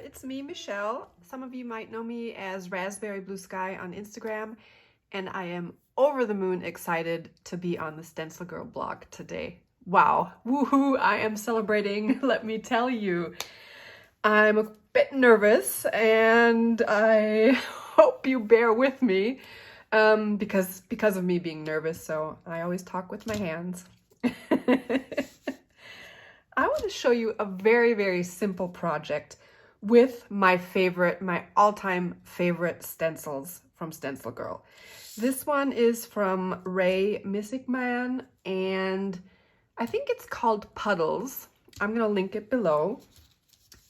it's me, Michelle. Some of you might know me as RaspberryBlueSky on Instagram, and I am over the moon excited to be on the StencilGirl blog today. Wow, woohoo, I am celebrating, let me tell you. I'm a bit nervous, and I hope you bear with me because of me being nervous, so I always talk with my hands. I want to show you a very, very simple project with my all-time favorite stencils from StencilGirl. This one is from Ray Missigman, and I think it's called Puddles. I'm going to link it below.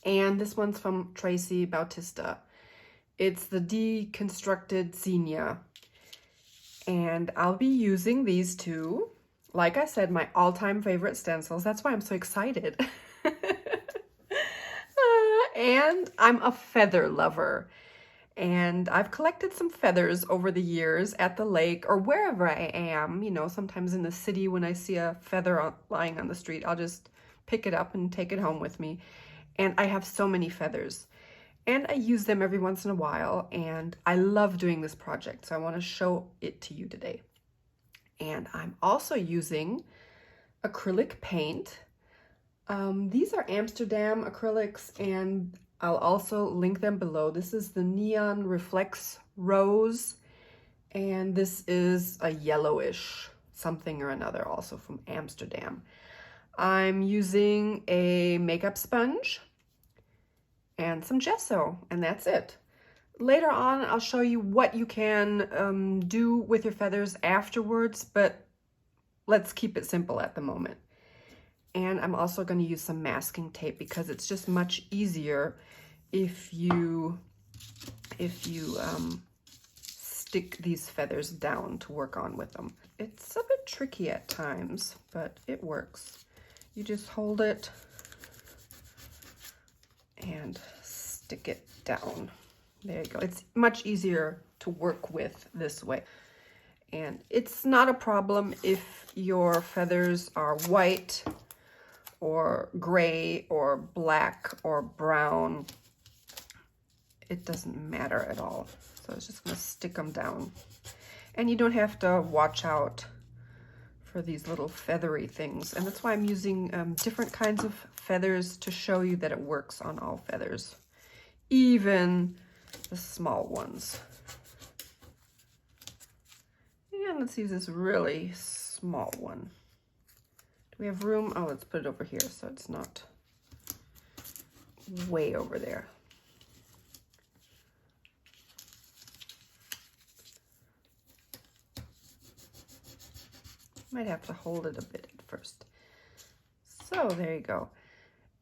And this one's from Tracy Bautista. It's the Deconstructed Xenia. And I'll be using these two. Like I said, my all-time favorite stencils. That's why I'm so excited. And I'm a feather lover. And I've collected some feathers over the years at the lake or wherever I am. You know, sometimes in the city when I see a feather lying on the street, I'll just pick it up and take it home with me. And I have so many feathers. And I use them every once in a while. And I love doing this project. So I want to show it to you today. And I'm also using acrylic paint. These are Amsterdam acrylics, and I'll also link them below. This is the Neon Reflex Rose, and this is a yellowish something or another, also from Amsterdam. I'm using a makeup sponge and some gesso, and that's it. Later on, I'll show you what you can do with your feathers afterwards, but let's keep it simple at the moment. And I'm also going to use some masking tape because it's just much easier if you stick these feathers down to work on with them. It's a bit tricky at times, but it works. You just hold it and stick it down. There you go. It's much easier to work with this way. And it's not a problem if your feathers are white or gray or black or brown. It doesn't matter at all. So I was just going to stick them down. And you don't have to watch out for these little feathery things. And that's why I'm using different kinds of feathers to show you that it works on all feathers, even the small ones. And let's use this really small one. Do we have room? Oh, let's put it over here so it's not way over there. Might have to hold it a bit at first. So there you go.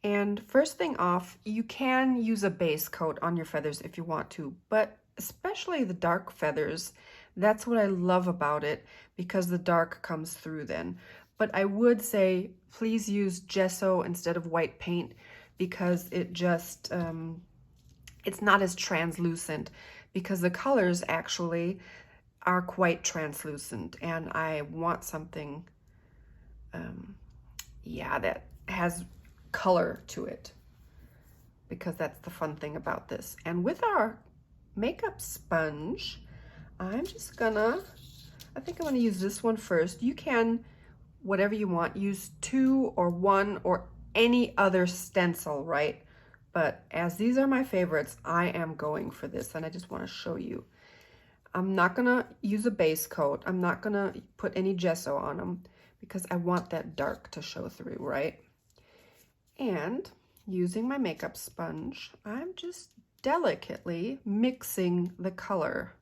And first thing off, you can use a base coat on your feathers if you want to, but especially the dark feathers, that's what I love about it because the dark comes through then. But I would say please use gesso instead of white paint because it just, it's not as translucent because the colors actually are quite translucent, and I want something, yeah, that has color to it because that's the fun thing about this. And with our makeup sponge, I'm just gonna, I think I'm gonna use this one first. You can, whatever you want, use 2 or 1 or any other stencil, right? But as these are my favorites, I am going for this, and I just want to show you. I'm not gonna use a base coat. I'm not gonna put any gesso on them because I want that dark to show through, right? And using my makeup sponge, I'm just delicately mixing the color.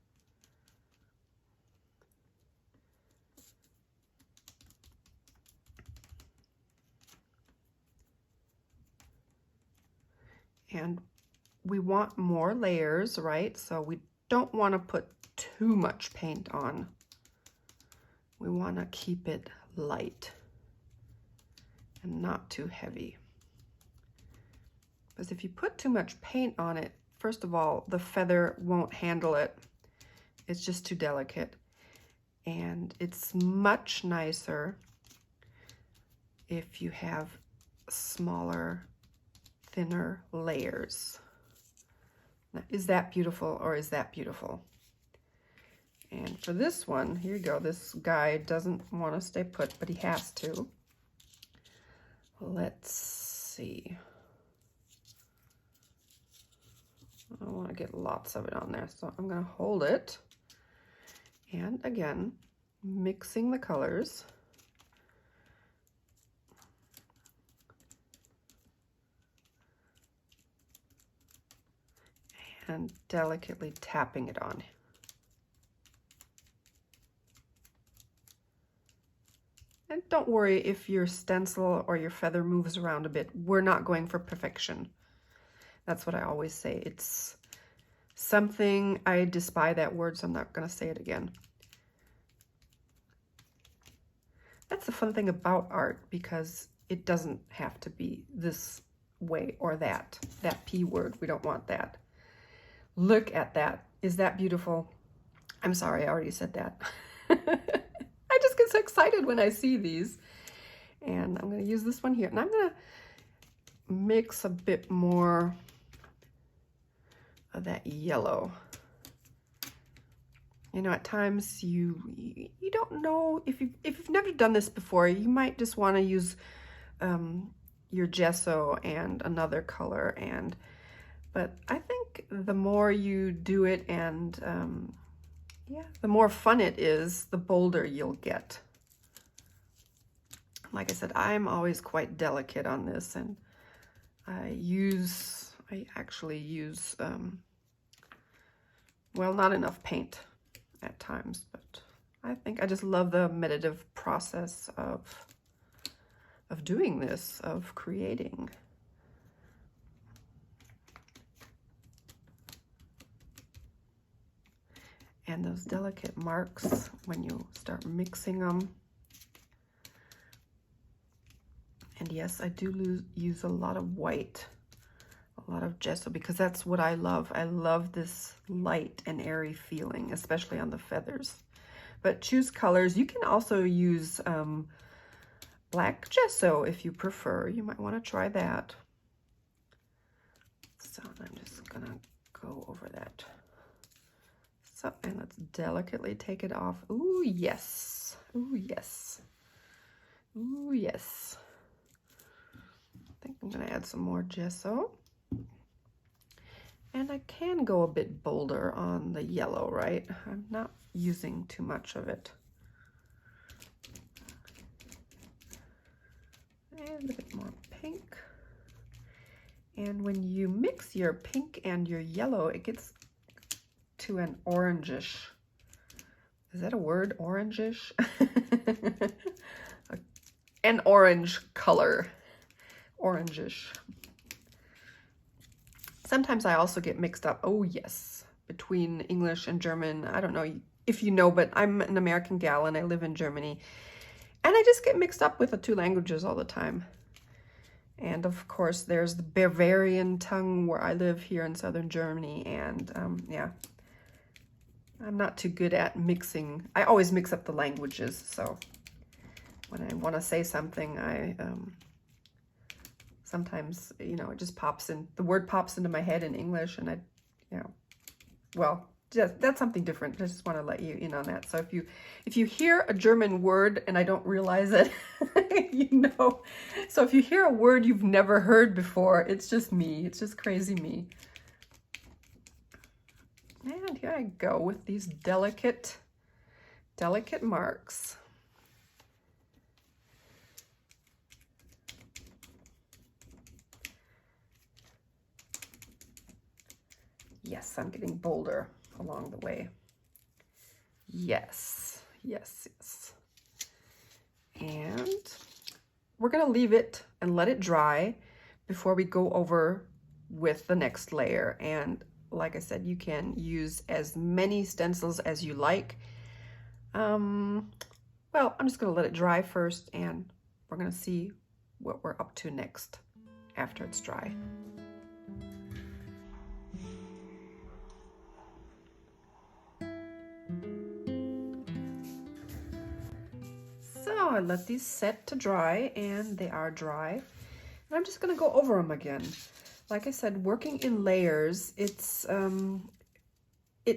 And we want more layers, right? So we don't want to put too much paint on. We want to keep it light and not too heavy. Because if you put too much paint on it, first of all, the feather won't handle it. It's just too delicate. And it's much nicer if you have smaller, thinner layers. Now, is that beautiful or is that beautiful? And for this one, here you go. This guy doesn't want to stay put, but he has to. Let's see. I want to get lots of it on there, so I'm going to hold it. And again, mixing the colors. And delicately tapping it on. And don't worry if your stencil or your feather moves around a bit. We're not going for perfection. That's what I always say. It's something, I despise that word, so I'm not going to say it again. That's the fun thing about art, because it doesn't have to be this way or that. That P word, we don't want that. Look at that. Is that beautiful? I'm sorry, I already said that. I just get so excited when I see these. And I'm going to use this one here. And I'm going to mix a bit more of that yellow. You know, at times you don't know, if you've never done this before, you might just want to use your gesso and another color. But I think the more you do it and yeah, the more fun it is, the bolder you'll get. Like I said, I'm always quite delicate on this, and I actually use, well, not enough paint at times, but I think I just love the meditative process of doing this, of creating. And those delicate marks when you start mixing them. And yes, I do use a lot of white, a lot of gesso, because that's what I love. I love this light and airy feeling, especially on the feathers. But choose colors. You can also use black gesso if you prefer. You might want to try that. So I'm just gonna go over that. So, and let's delicately take it off. Ooh, yes. Ooh, yes. Ooh, yes. I think I'm going to add some more gesso. And I can go a bit bolder on the yellow, right? I'm not using too much of it. And a bit more pink. And when you mix your pink and your yellow, it gets to an orangish. Is that a word? Orangish? An orange color. Orangish. Sometimes I also get mixed up, oh yes, between English and German. I don't know if you know, but I'm an American gal and I live in Germany. And I just get mixed up with the two languages all the time. And of course, there's the Bavarian tongue where I live here in southern Germany. And yeah, I'm not too good at mixing. I always mix up the languages. So when I want to say something, I sometimes, you know, it just pops in. The word pops into my head in English, and I, you know, well, just, that's something different. I just want to let you in on that. So if you hear a German word and I don't realize it, you know. So if you hear a word you've never heard before, it's just me. It's just crazy me. And here I go with these delicate marks. Yes, I'm getting bolder along the way. Yes, yes, yes. And we're gonna leave it and let it dry before we go over with the next layer. And like I said, you can use as many stencils as you like. Well, I'm just gonna let it dry first, and we're gonna see what we're up to next after it's dry. So I let these set to dry, and they are dry. And I'm just gonna go over them again. Like I said, working in layers, it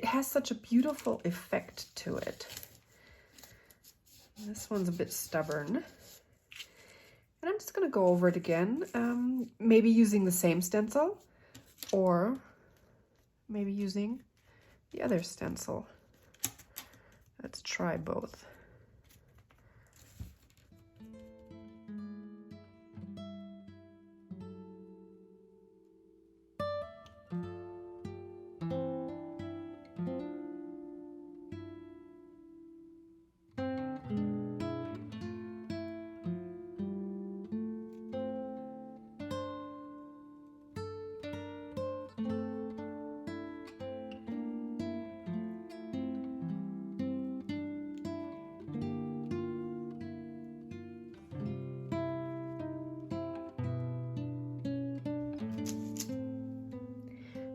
has such a beautiful effect to it. This one's a bit stubborn. And I'm just going to go over it again, maybe using the same stencil or maybe using the other stencil. Let's try both.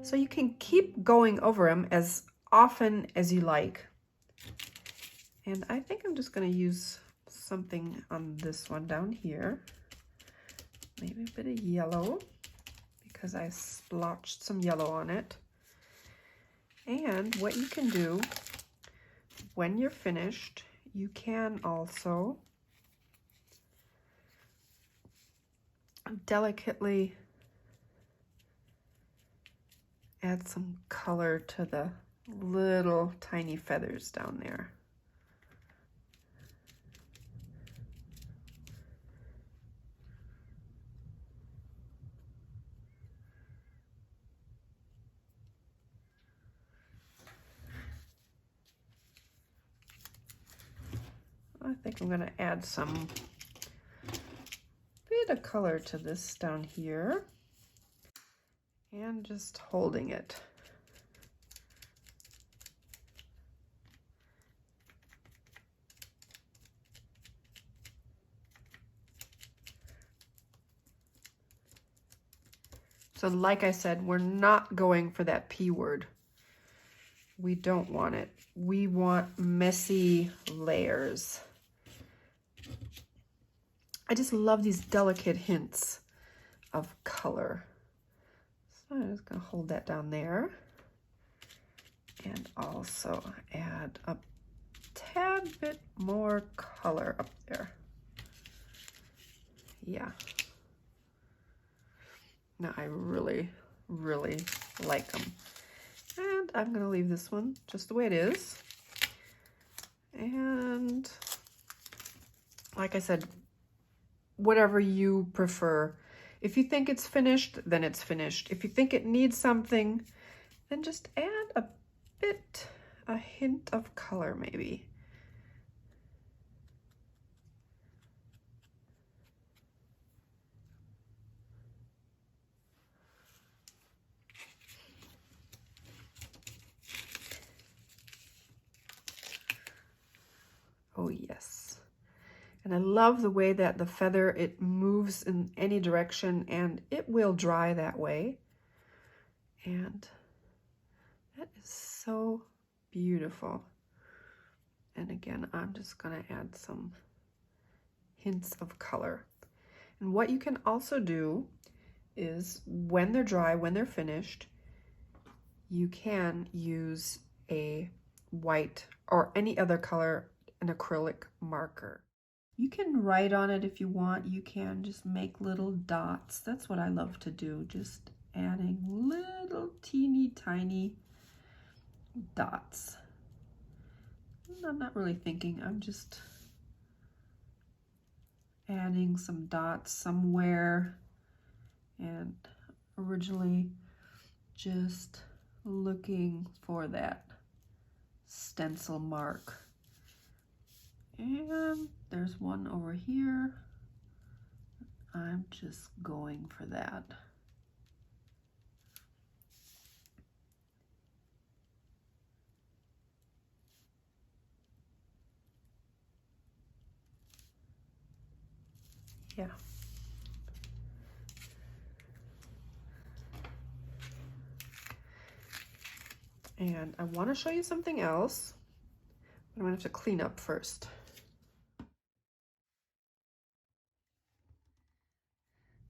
So you can keep going over them as often as you like. And I think I'm just going to use something on this one down here. Maybe a bit of yellow because I splotched some yellow on it. And what you can do when you're finished, you can also delicately add some color to the little tiny feathers down there. I think I'm going to add some bit of color to this down here. And just holding it. So like I said, we're not going for that P word. We don't want it. We want messy layers. I just love these delicate hints of color. So I'm just going to hold that down there and also add a tad bit more color up there. Yeah. Now I really, really like them. And I'm going to leave this one just the way it is. And like I said, whatever you prefer. If you think it's finished, then it's finished. If you think it needs something, then just add a hint of color maybe. Oh yes. And I love the way that the feather, it moves in any direction and it will dry that way. And that is so beautiful. And again, I'm just going to add some hints of color. And what you can also do is when they're dry, when they're finished, you can use a white or any other color, an acrylic marker. You can write on it if you want. You can just make little dots. That's what I love to do, just adding little teeny tiny dots. I'm not really thinking, I'm just adding some dots somewhere, and originally just looking for that stencil mark. And there's one over here. I'm just going for that. Yeah. And I want to show you something else. I'm going to have to clean up first.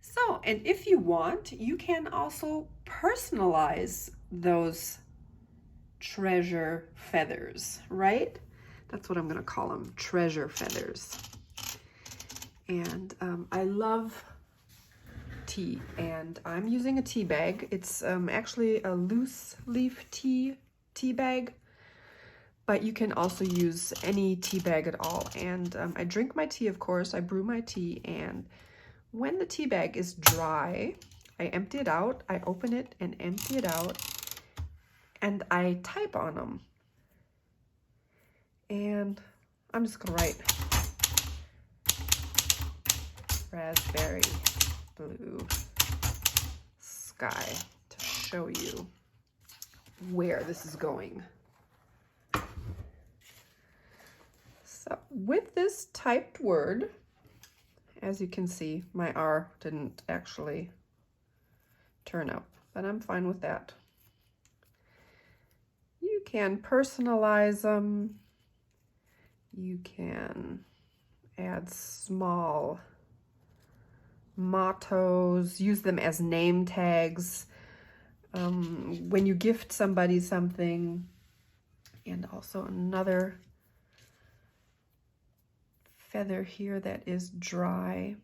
So Oh, and if you want, you can also personalize those treasure feathers, right? That's what I'm gonna call them, treasure feathers. And I love tea, and I'm using a tea bag. It's actually a loose leaf tea bag, but you can also use any tea bag at all. And I drink my tea, of course. I brew my tea, and when the tea bag is dry, I empty it out. I open it and empty it out, and I type on them. And I'm just gonna write raspberry blue sky to show you where this is going. So with this typed word, as you can see, my R didn't actually turn up, but I'm fine with that. You can personalize them. You can add small mottos, use them as name tags when you gift somebody something. And also another feather here that is dry.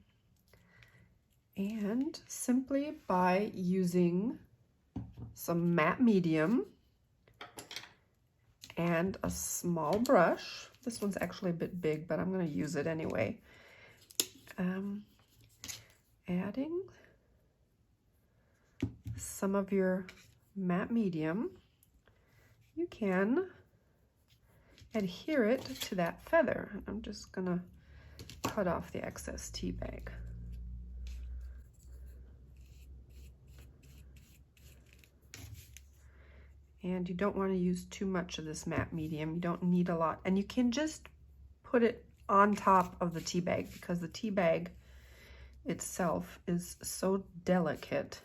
And simply by using some matte medium and a small brush, this one's actually a bit big, but I'm going to use it anyway. Adding some of your matte medium, you can adhere it to that feather. I'm just going to cut off the excess tea bag. And you don't want to use too much of this matte medium. You don't need a lot. And you can just put it on top of the tea bag, because the tea bag itself is so delicate.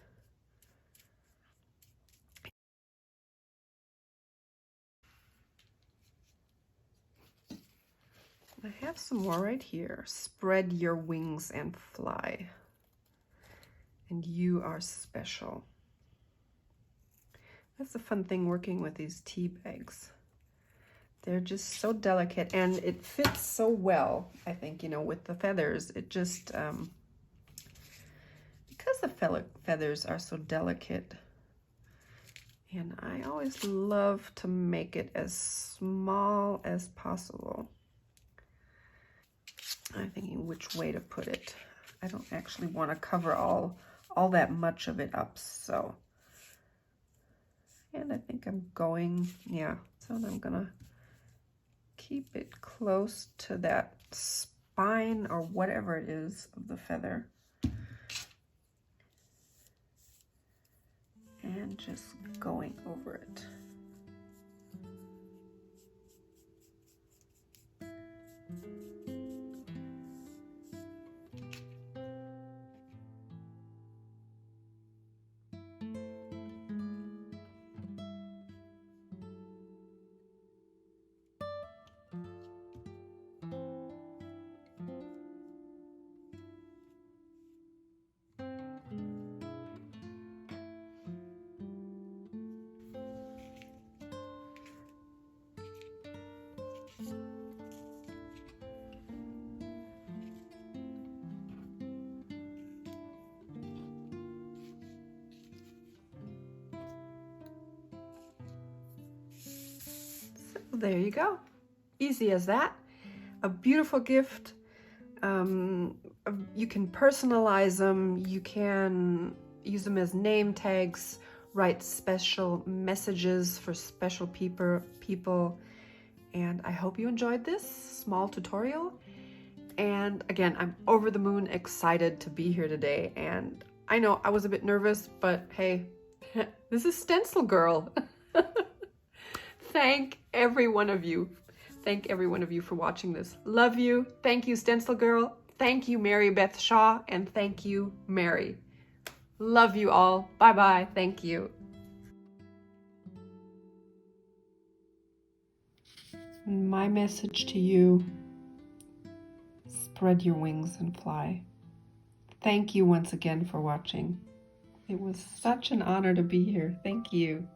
I have some more right here. Spread your wings and fly. And you are special. That's the fun thing working with these tea bags. They're just so delicate, and it fits so well, I think, you know, with the feathers. It just, because the feathers are so delicate, and I always love to make it as small as possible. I'm thinking which way to put it. I don't actually want to cover all that much of it up, so. And I think I'm going, yeah, so I'm gonna keep it close to that spine or whatever it is of the feather. And just going over it. There you go. Easy as that. A beautiful gift. You can personalize them. You can use them as name tags, write special messages for special people. And I hope you enjoyed this small tutorial. And again, I'm over the moon excited to be here today. And I know I was a bit nervous, but hey, this is StencilGirl. Thank every one of you. Thank every one of you for watching this. Love you. Thank you, StencilGirl. Thank you, Mary Beth Shaw. And thank you, Mary. Love you all. Bye-bye. Thank you. My message to you, spread your wings and fly. Thank you once again for watching. It was such an honor to be here. Thank you.